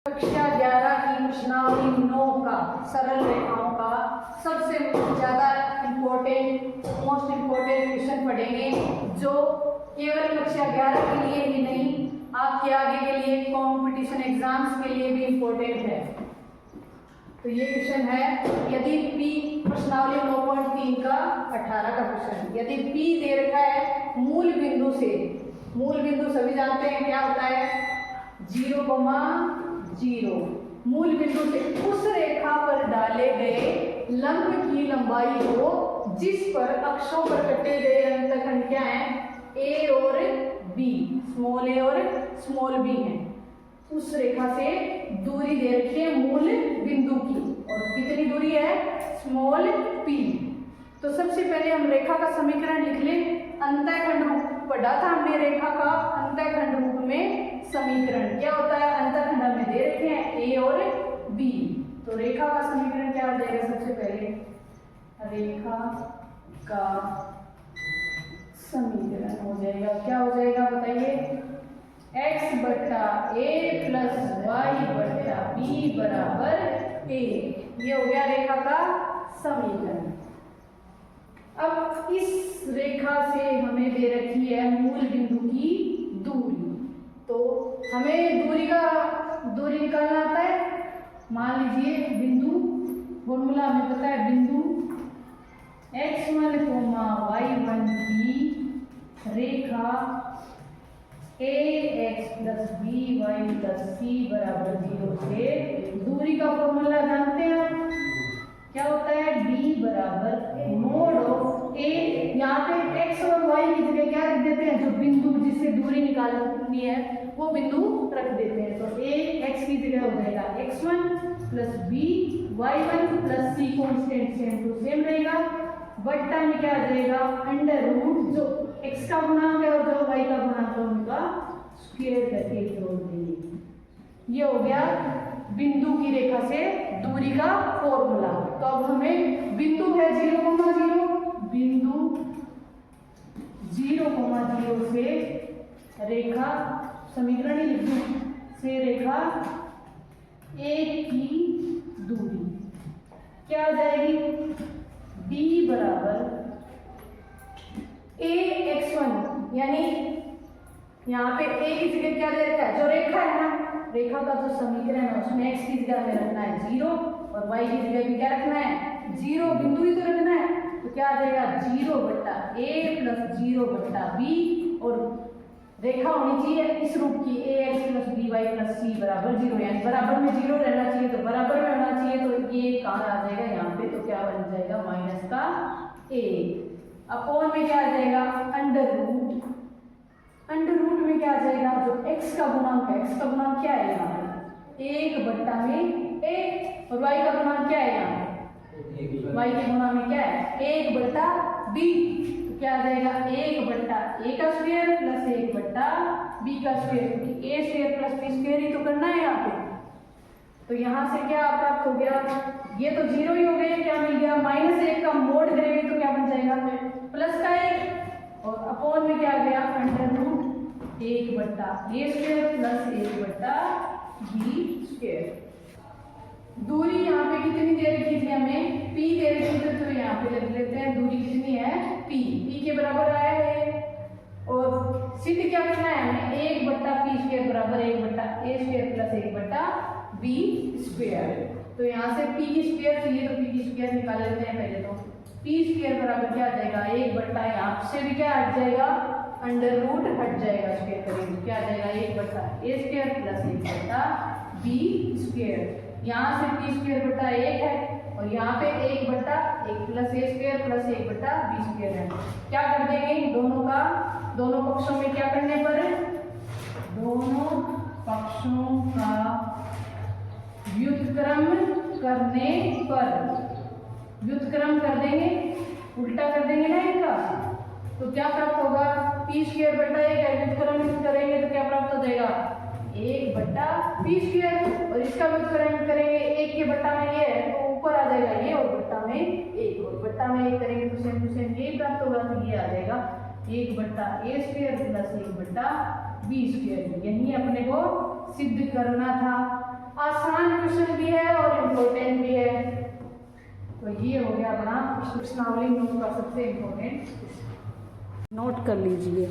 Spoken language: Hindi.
कक्षा 11 की प्रश्नावली 9 का सरल रेखाओं का सबसे ज़्यादा मोस्ट इम्पोर्टेंट क्वेश्चन पढ़ेंगे, जो केवल कक्षा 11 के लिए ही नहीं, आपके आगे के लिए कॉम्पिटिशन एग्जाम्स के लिए भी इम्पोर्टेंट है। तो ये क्वेश्चन है, यदि P प्रश्नावली 9.3 का 18 का क्वेश्चन, यदि P दे रखा है मूल बिंदु से, मूल बिंदु सभी जानते हैं क्या होता है, 0,0, मूल बिंदु से उस रेखा पर डाले गए लंब की लंबाई हो जिस पर अक्षों पर कटे गए अंतखंड क्या है, A और B, स्मॉल a और स्मॉल b है। उस रेखा से दूरी दे रखी है मूल बिंदु की, और कितनी दूरी है, स्मॉल p। तो सबसे पहले हम रेखा का समीकरण लिख लें। अंतःखंड रूप पढ़ा था हमने रेखा का, अंतःखंड रूप में समीकरण क्या होता है, अंतःखंड हमें दे रखे हैं a और b। तो रेखा का समीकरण क्या आ जाएगा, सबसे पहले रेखा का समीकरण हो जाएगा, क्या हो जाएगा बताइए, x बट्टा a प्लस y बट्टा b बराबर a। ये हो गया रेखा का समीकरण। अब इस रेखा से हमें दे रखी है मूल बिंदु की दूरी, तो हमें दूरी निकालना आता है। मान लीजिए बिंदु, फॉर्मूला हमें पता है, बिंदु x1, y1 की रेखा ax plus by plus c बराबर 0 से दूरी का फॉर्मूला जानते हैं आप, क्या होता है, d बराबर मोड ऑफ a। यहाँ पे x और y की जगह क्या रख देते हैं, जो बिंदु जिससे दूरी निकालनी है वो बिंदु रख देते हैं। तो a x की जगह हो जाएगा x1 plus b y1 plus c constant same to same रहेगा, बट्टा में क्या आ जाएगा, अंडर रूट जो x का गुणांक है और जो y का गुणांक है उनका स्क्वायर करके जोड़ देंगे। ये हो गया बिंदु की रेखा से दूरी का फॉर्मूला। तो अब हमें बिंदु है 0,0, बिंदु 0,0 से रेखा, समीकरण ही लिख दूं, से रेखा a की दूरी क्या आ जाएगी, d बराबर ax1, यानी यहाँ पे a की जगह क्या दे रखा है, जो रेखा है ना, रेखा का जो समीकरण है उसमें x की जगह में रखना है 0 और y की जगह भी क्या रखना है, 0, बिंदु ही तो रखना है। तो क्या आ जाएगा, 0 बट्टा a प्लस 0 बट्टा b, और रेखा होनी चाहिए इस रूप की, ax plus by plus c बराबर 0, यानी बराबर में 0 रहना चाहिए, तो बराबर में होना चाहिए, तो ये कहाँ आ जाएगा यहाँ पे, तो क्या बन जाएगा, माइनस का a अपॉन में क्या आ जाएगा, अंडर रूट, अंडर रूट में क्या आ जाएगा, जो x का गुणांक है, x का गुणांक क्या है यहाँ पे, 1 बट्टा में a, और y का गुणांक क्या है यहाँ पे, y के गुणांक में क्या है, 1 बट्टा b। तो क्या आ जाएगा, 1 बट्टा a का स्क्वायर प्लस 1 बट्टा b का स्क्वायर, क्योंकि a square plus b square ही तो करना है यहाँ पे। तो यहाँ से क्या प्राप्त हो गया, ये तो 0 ही हो गए, क्या मिल गया, -1 का मोड करेंगे तो क्या बन जाएगा, प्लस का 1, और अपॉन में क्या आ गया, अंडर रूट 1 बट्टा a स्क्वायर प्लस 1 बट्टा b स्क्वायर। दूरी यहाँ पे कितनी दे रखी थी हमें, p दे रखी थी, तो यहाँ पे लिख लेते हैं दूरी कितनी है, p के बराबर आया है, और सिद्ध क्या करना है हमें, 1 बट्टा p स्क्वायर बराबर 1 बट्टा a स्क्वायर प्लस 1 बट्टा b स्क्वायर। तो यहाँ से p की स्क्वायर चाहिए, तो p की स्क्वायर निकाल लेते हैं पहले। तो p स्क्वायर बराबर क्या आ जाएगा, 1 बट्टा, यहाँ से भी क्या हट जाएगा, अंडर रूट हट जाएगा, स्क्वायर करेंगे क्या आ जाएगा, 1 बट्टा a स्क्वायर प्लस 1 बट्टा b स्क्वायर। यहाँ से p स्क्वायर बट्टा 1 है, और यहाँ पे 1 बट्टा 1 प्लस a स्क्वायर प्लस 1 बट्टा b स्क्वायर है। क्या कर देंगे, दोनों पक्षों में क्या करने पर, दोनों पक्षों का व्युत्क्रम करने पर, व्युत्क्रम कर देंगे, उल्टा कर देंगे ना इनका, तो क्या प्राप्त होगा, p स्क्वायर बट्टा 1 है, व्युत्क्रम करेंगे तो क्या प्राप्त हो जाएगा, 1 बट्टा p स्क्वायर, और इसका व्युत्क्रम करेंगे 1 के बट्टा में ये है तो ऊपर आ जाएगा ये, और बट्टा में 1, और बट्टा में 1 करेंगे तो सेम टू सेम यही प्राप्त होगा, तो ये आ जाएगा 1 बट्टा a स्क्वायर प्लस 1 बट्टा b स्क्वायर। यही अपने को सिद्ध करना था। आसान क्वेश्चन भी है और इम्पोर्टेंट भी है। तो ये हो गया अपना प्रश्नावली नोट का सबसे इम्पोर्टेंट। नोट कर लीजिए।